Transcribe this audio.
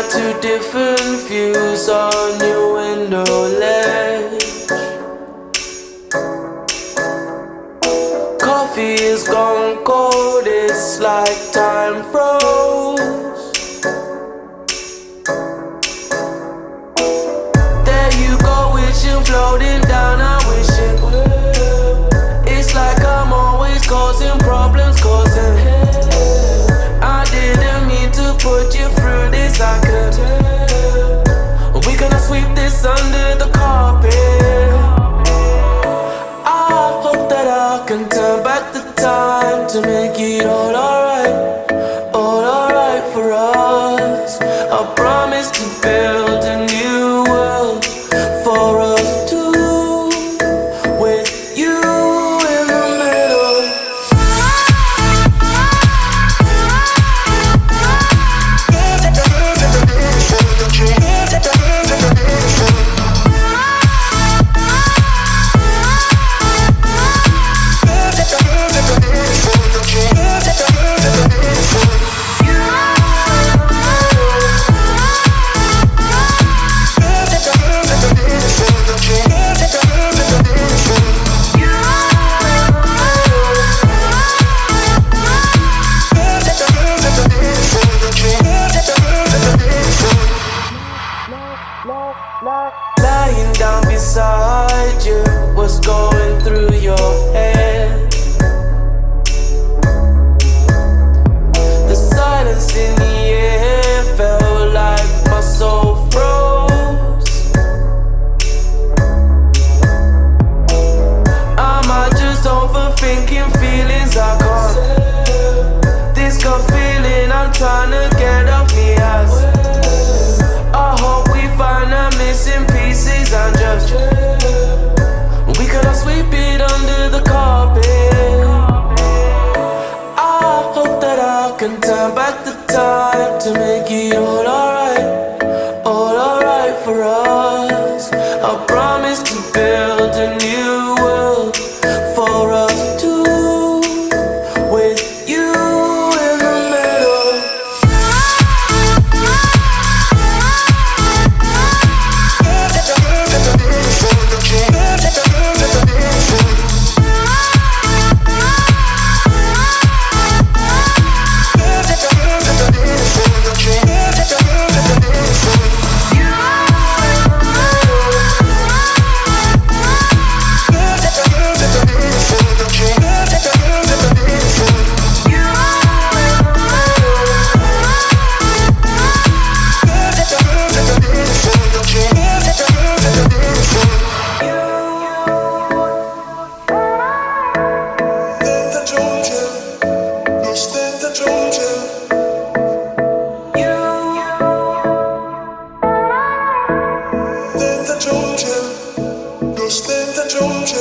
got two different views on your window ledge. Coffee is gone cold, it's like time froze. There you go, wishing, floating down, I wishing. It's like I'm always causing problems, causing hell. I didn't mean to put you through this, I could tell. We gonna sweep this under the carpet. I hope that I can turn back the time to make it all alright for us. I promise to build a new world for us two, with you in the middle. Lying down beside you, what's going through your head? The silence in the air felt like my soul froze. Am I just overthinking feelings I can't? This gut feeling I'm trying to get off me ass. I hope we find the missing pieces and just we could sweep it under the carpet. I hope that I can turn back the time to make it all alright for us. I promise to build a new world for us two, with you in the middle. Ostenta giunge